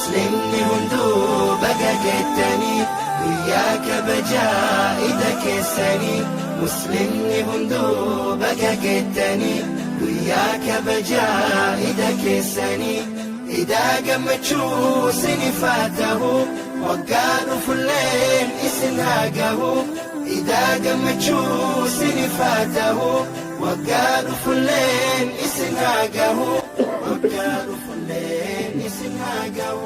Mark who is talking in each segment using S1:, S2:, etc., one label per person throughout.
S1: مسلمني هندو بقى جتني وياك بجائدك السني مسلمني هندو بقى جتني وياك بجائدك السني إذا قمتشو سني فاته وقالوا في الليل إسناقه إذا قمتشو سني فاته وقالوا في الليل إسناقه وقالوا في الليل إسناقه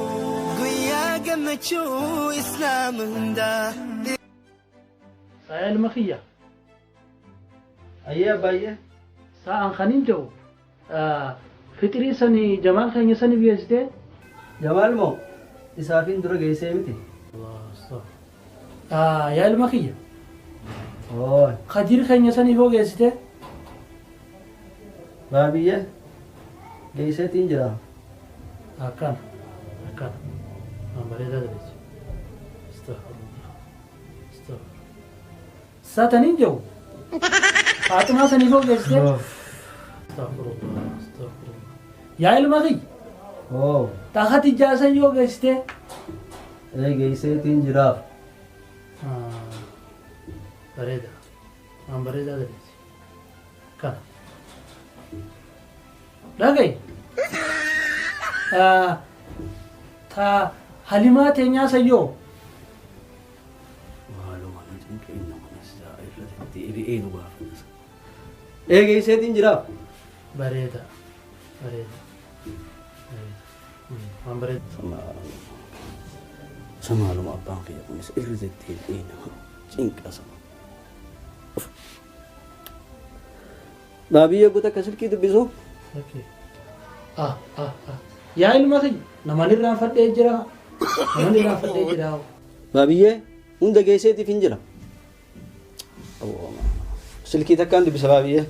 S1: قويا قمتشو إسلام هندا
S2: سائل مخيّة
S3: أيه بايه
S2: ساعة خنين جو فطري سني جمال خيني سني بيجته
S3: جمال مو إسافين درا جيسي متي
S2: الله استغفر يا المخيّة
S3: أوه
S2: خدير خيني سني هو جيسته
S3: بابيه جيسي تنجرا
S2: أكان ما مريض هذا استغفر الله استغفر ساتنين جو فاطمة سني هو جيسته استغفر الله استغفر الله يا المخيّة
S3: أوه
S2: تاخت إجازة يو جيسته
S3: إيه جيسي تنجرا
S2: بريدة ما بريدة هذا كان لا جاي تا حليمة تنيا سيو
S3: إيه جيسي تنجرا
S2: بريدة ما بريدة
S4: sama lu abang kayak punya irritated ini cingka sama
S3: بابيه قلت كسر كده بيزو
S2: اوكي يا المخي نماني رافد اجرا نماني رافد اجرا
S3: بابيه عند جيسي تنجرا أوه سلكي تكان دي بسبابيه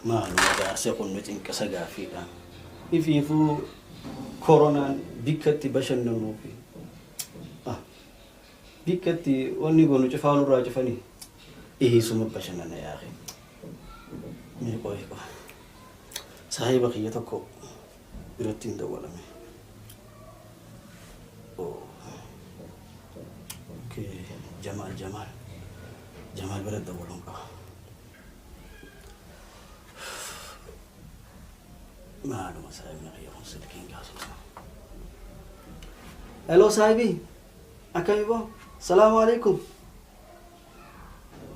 S4: ما lu ada sekon meeting kasagafi dan ififu corona bikati bashan no fi bikati onni gonu chafanu ra chafani suma bashan na ya akhi me ko sahiba khiyatako birotin da wala me okay jamal berad da wala ka معلومة صاحبنا غير صدقين قاصد
S3: الو صاحبي اكايبو السلام عليكم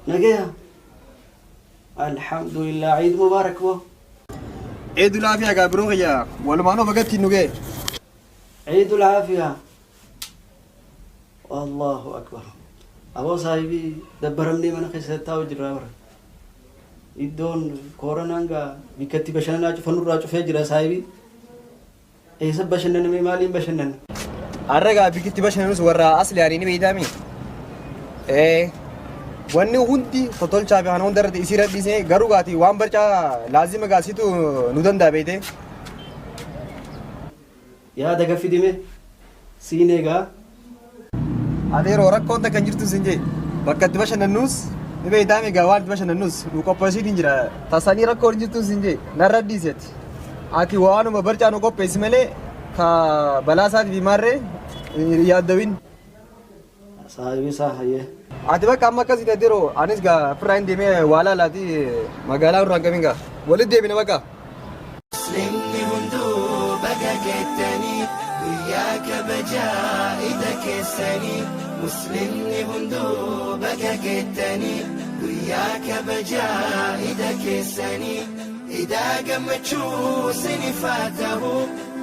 S3: نجيها الحمد لله عيد مبارك بو
S5: عيد العافية قابرون يا ولا ما نو بقت نوجي
S3: عيد العافية الله اكبر ابو صاحبي دبرمني من خسرتاو جرا iddoon kooronaanga bikkatti bashannanaa cufanurraa cufee jira saahibii eessa bashannaname maaliin bashannanne
S5: arraga bikitti bashannanus warra asli ani ni beeytami wanni hundi totolchaa fi kana hunda irratti isii radhiisee garuu gaati waan barcaa laazima gaasitu nu danda'a beeyte
S3: yaada gaffidime siin egaa
S5: adeeroo rakkoon takka hin jirtu siin jee bakka itti bashannannus ni beeytami gaa waan itti bashannannus nu qopheessiitiin jira tasanii rakkoon hin jirtu siin jee narra dhiiseeti ati waanuma barcaa nu qopheessi malee ka balaa isaati bimaarree yaaddawin
S3: saahibii isaa hayyee
S5: ati bakka amma akkasii adeeroo anis gaa firraa hin deemee waa laalaati magaalaa irraa hin qabin gaa walitti deebine bakka
S1: مسلمني هندو بقى جتني وياك بجائدك السني مسلمني هندو بقى جتني وياك بجائدك السني إذا قمتشو سني فاته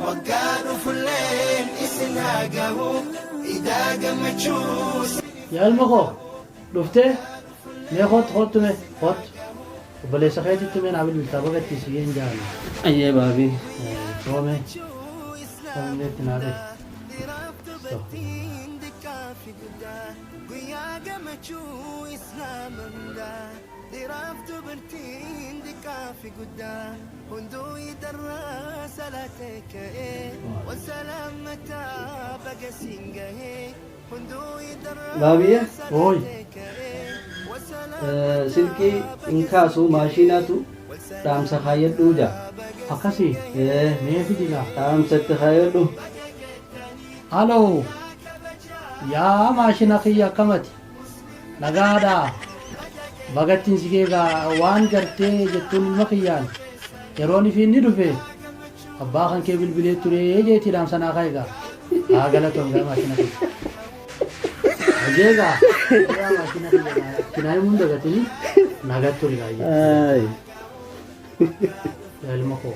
S1: وقالوا في الليل إسناقه إذا قمتشو
S2: يا المخو لفته مي خط مي خط وبلي سخيتي تمين عبد التابقة تسيين جانا
S3: ayyee baabii
S2: شومي شومي تنادي
S3: baabiye
S2: اوي
S3: silkii inkaasu maashinaatu dhaamsa kaayyadhuu jaa.
S2: akkasii mee fidila.
S3: Dhaamsatti kaayyadhu.
S2: Haloo yaa maashina kiyya akkamati nagaadhaa bagattiin si keegaa waan gartee jettuun ilma kiyyaan yeroon ifiin ni dhufe abbaa kan kee bilbilee ture jeetii dhaamsanaa kaayigaa haa galatoon gaa maashina kiyya ajeegaa yaa maashina kiyya kinaa himuun dagatini nagat ture gaayee ilma koo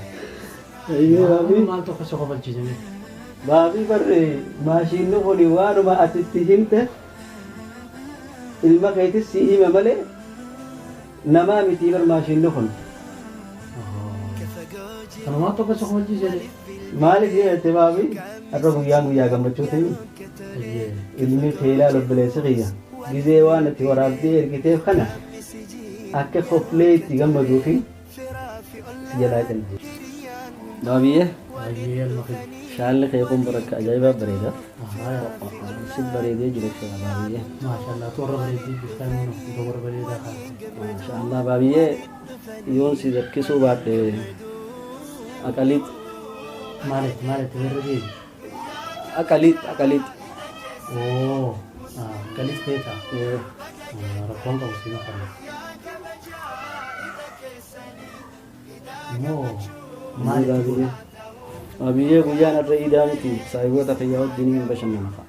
S2: maal tokko si kofalchiisanii
S3: Baabii barree maashinni kuni waanuma atitti himte ilma keetis si hime malee namaa miti bar maashinni kun.
S2: kanumaa tokko si kofalchiisee
S3: Maaliif jedhate baabii har'a guyyaa gammachuu ta'e ilmi teelaa lobboleessa kiyya gizee waan itti waraabdee ergiteef kana akka koflee itti gammaduu fi si jalaa kenna. Baabiyyee
S2: ilma kiyya
S3: shaalli kee kun bakka ajaa'ibaa bareeda. Si bareedee jiru baabiyyee.
S2: maashaallah toora bareeddii biftaan toora bareedaa kan
S3: Maashaallah baabiyyee yoon si rakkisuu baadhe aqaliit
S2: maalitti irra deebi
S3: aqaliit
S2: oo galis beeta rakkoon qabu si makalla moo maalitti
S3: baabiyyee guyyaan irra iidaa miti saayiboota fayyaa wajjin bashannana fa'a.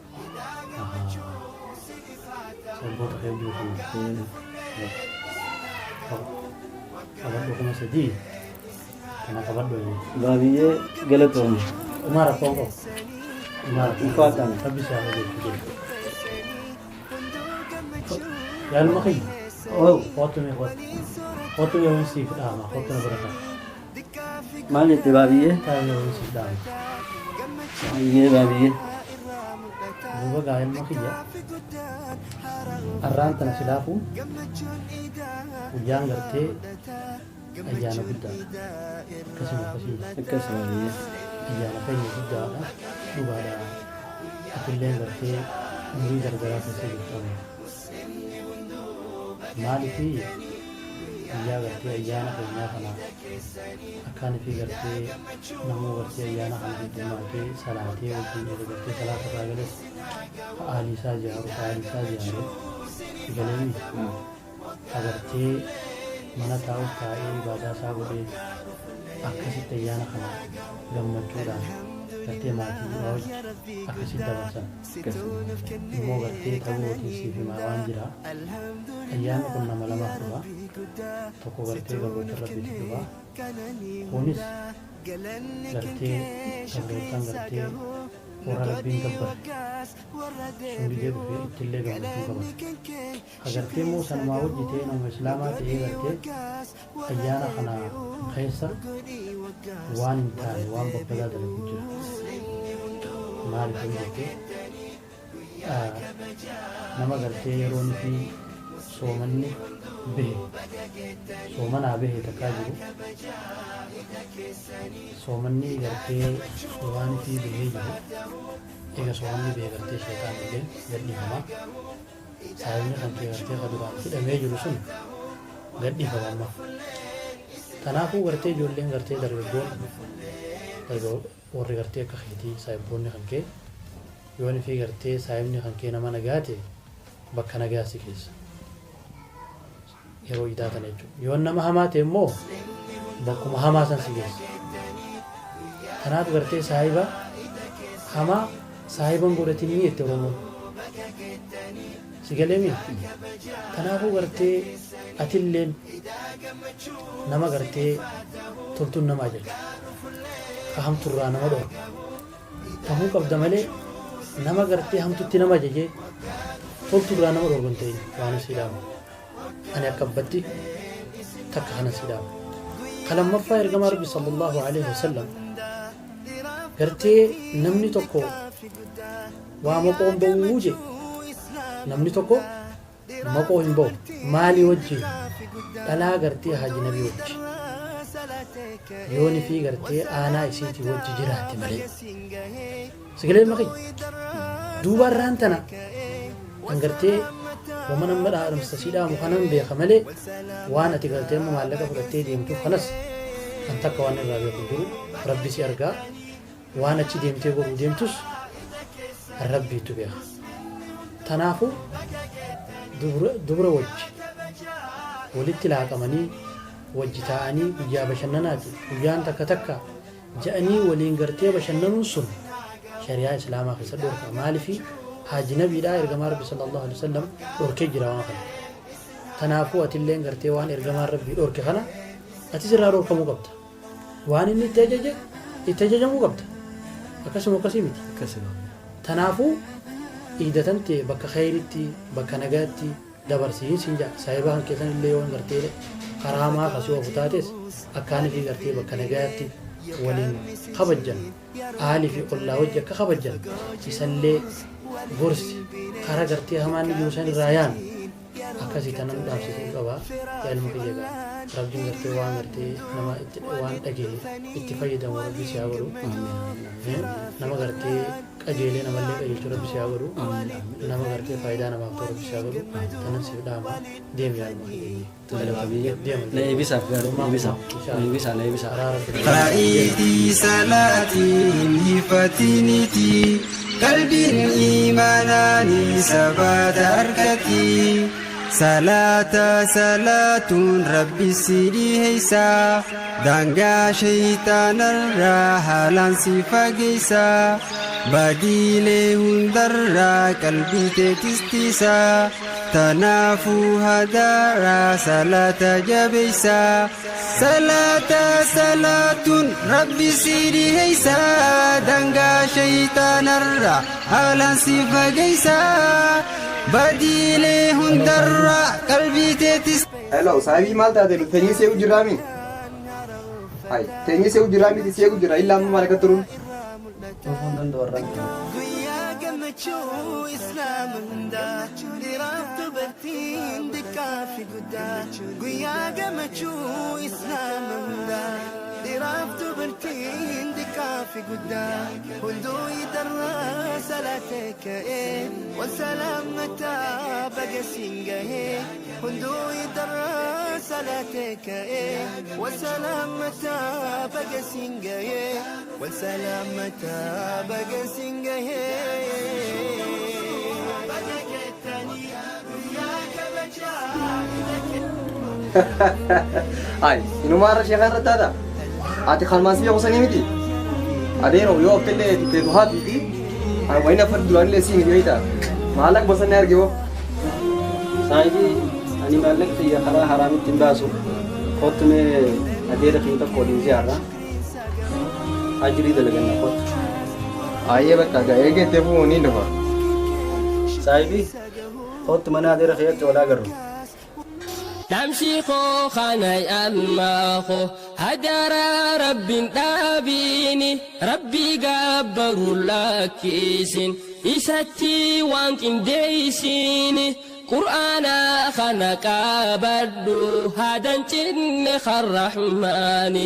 S2: sababoota hedduu kan qabadhu kuma sadii kana qabadhu
S3: Baabiyyee galatoome.
S2: Umar rakkoon qabu
S3: Ulfaataadha.
S2: Tabbisa yaa malee yaa ilma kiyya Kottu mee wansi fudhama kottu na bira kan
S3: Maal jette baabiyyee?
S2: taa'ee wansi fudhama
S3: Baabiyyee baabiyyee.
S2: duuba gaa ilma kiyya arraan tana silaafu guyyaan gartee ayyaana guddaa akkasuma
S3: Akkas baabiyyee.
S2: ayyaana keenya guddaadha dhugaadha atillee gartee umurii gargaraa keessa jirtame maaliifi guyyaa gartee ayyaana keenyaa kana akkaan fi gartee namuu gartee ayyaana kana guddummaatee salaatee wajjin eega gartee salaata irraa gales haaliisaa jaaru galeemi agartee mana taa'uuf taa'ee ibaadaa isaa godhee akkasitti ayyaana kana gammachuudhaan gartee maatii isaa wajjin akkasitti dabarsan immoo gartee ta'uu yookiin siif himaa waan jira ayyaanni kun nama lamaaf dhufa tokko gartee gabroota rabbiitti dhufa kunis gartee gabroottan gartee warra rabbiin gabbare sungidee dhufee ittillee gammachuu qaban agartee immoo sanumaa hojjetee nama islaamaa ta'ee gartee ayyaana kana keessa waan hin taane waan babbadaa dalagu jira maaliif hin jettee nama gartee yeroon fi soomanni bahe soomanaa bahe takkaa jiru soomanni gartee waan fi bahee jiru eega soomanni bahe gartee sheetaan illee gadhiifamaa saayibni kan kee gartee ka duraan hidhamee jiru sun gadhiifama amma kanaafuu gartee ijoolleen gartee dargaggoon warri gartee akka keetii saayibboonni kan kee yoon fi gartee saayibni kan kee nama nagaate bakka nagaasi keessa yeroo idaatan jechuudha yoon nama hamaa ta'e immoo bakkuma hamaa san si geessa kanaaf gartee saayiba hamaa saayiban godhatinii jette oromoon si galeemi kanaafuu gartee atilleen nama gartee toltuun namaa jechuudha ka hamturraa nama dhoor tahuu qabda malee nama gartee hamtutti nama jejee tolturraa nama dhoorgon ta'e waan siidhaama ani akka abbatti takka kana siidhaama kalammaffaa ergamaa rabbi sallallahu alaihi wasallam gartee namni tokko waa maqoo hin ba'uu je namni tokko maqoo hin ba'u maalii wajjin dhalaa gartee haaji nabii wajji yooni fi gartee aanaa isiitii wajji jiraatti malee sigalee maqii duuba irraan tana kan gartee ومن أمر على مستسيدا مخنم بخمله وأنا تقدر مالك فرتي ديمتو خلاص أنت كوان الرابع كدرو ربي سيرجع وأنا تي ديمتي قول ديمتوس ربي تبيها تنافو دبر وجه ولدت لها كماني وجتاني ويا بشنناتي ويا أنت كتكا جاني ولين قرتي بشنن سن شريعة إسلام في صدور كمال في حاج نبي دا إرجمار ربي صلى الله عليه وسلم أوركي جراوان خنا تنافو أتلين قرتي وان إرجمار ربي أوركي خنا أتسرع أوركا مقبتا وان إني تجاج مقبتا أكسم وكسيمتي تنافو إذا تنتي بك خيرتي بك نجاتي دبرسين سنجا سايبان كيسان اللي يوان قرتي كراما خسوا فتاتس أكان في قرتي بك نجاتي ولين خبجن آلي في قلا وجهك خبجن يسلي برسي خرا قرتي همان يوسان رايان أكاسي تنم دامسي قبا يعلم كيجا ربي قرتي وان قرتي نما وان أجي اتفايدا وربي سياورو نما قرتي أجيلي نما اللي أجيل ربي سياورو نما قرتي فايدا نما أكتر ربي سياورو تنسي داما ديم يالما
S3: لا bisa
S1: رأيتي صلاتي هفتنتي قلبي إيماناني سبات أركتي صلاة ربي سيدي هيسا دانغا شيطان الراحة لانسي فاقيسا بديلي هندر قلبي تتستيسا تنافو هدارا صلاة جبيسا صلاة ربي سيدي هيسا دانغا شيطان الراحة لانسي فاقيسا بديلي هندر قلبي تتستيسا.
S5: Hello, sahibi maal taate lu teenyee see'u jiraami? Hai, teenyee see'u jiraami ti see'u jira illaa amma maal akka turuun?
S3: Tufun danda'u warraan
S1: قمتشو إسلام هندا درافت برتين دكا في قدا قويا قمتشو إسلام هندا درافت برتين دكا في قدا هندو يدرى سلاتك إيه والسلام متى بقى سنجه هندو يدرى سلاتك إيه والسلام متى بقى سنجه والسلام متى بقى سنجه
S5: Hai, inumaarra sheekaan rattaadha. Ati kalmaas biyya qusanii miti. Adeero yoo oftellee tuttee duhaa fiiti. Ani wayina fadhi duraanillee sii miti wayita. Maallaq bosannee arge hoo.
S3: Sahibi ani maallaq xiyya karaa haraamitti hin baasu kottumee adeera xiin tokko waliin ziyaarra ajirii dalaganna kottu.
S5: Ayyee bakka gaa eegettee bu'uu ni dhufa.
S3: Sahibi kottu mana adeera keeyyatti walaa garru.
S6: نمشي خو خاني أما خو هدر رب دابيني ربي قبر لكيسين إساتي وانكين ديسيني قرآن خانك بدو هذا جن خرحماني